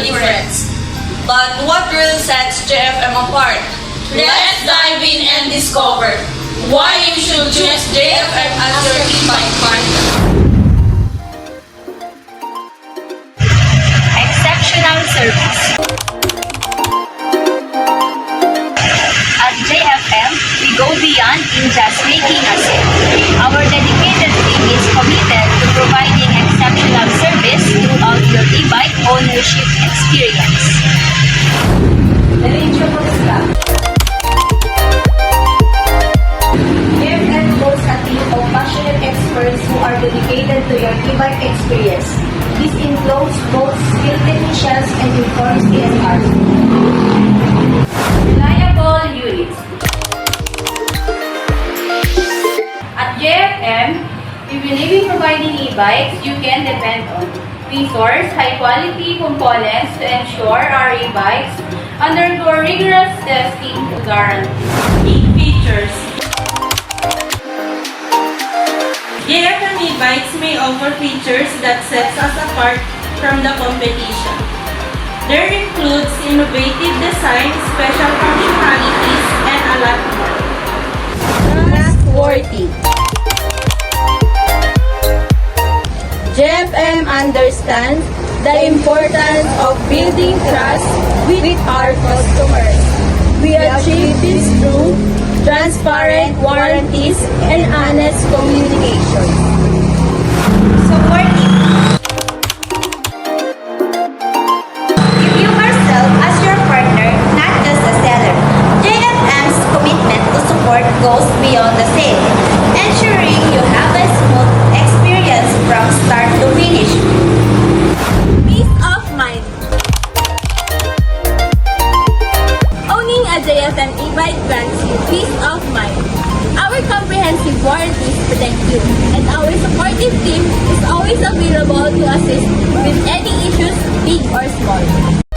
the difference. But what really sets JFM apart? Let's dive in and discover why you should choose JFM as your e-bike partner. Exceptional service. At JFM, we go beyond in just making a sale. Our dedicated team is committed to providing exceptional service throughout your e-bike ownership experience. Eligible staff. JFM boasts a team of passionate experts who are dedicated to your e-bike experience. This includes both skilled technicians and informed CSRs. Reliable units. At JFM, we believe in providing e-bikes you can depend on. We source high-quality components to ensure our e-bikes undergo rigorous testing to guarantee. Key features. JFM e-bikes may offer features that sets us apart from the competition. There includes innovative design, special functionalities, and a lot more. Trustworthy. JFM understands the importance of building trust with our customers. We achieve this through transparent warranties and honest communication. Supporting. You view ourselves as your partner, not just a seller. JFM's commitment to support goes beyond the sale, ensuring you have a smooth experience from start to finish. Peace of mind. Owning a JFM e-bike grants you peace of mind. Our comprehensive warranties protect you, and our supportive team is always available to assist with any issues, big or small.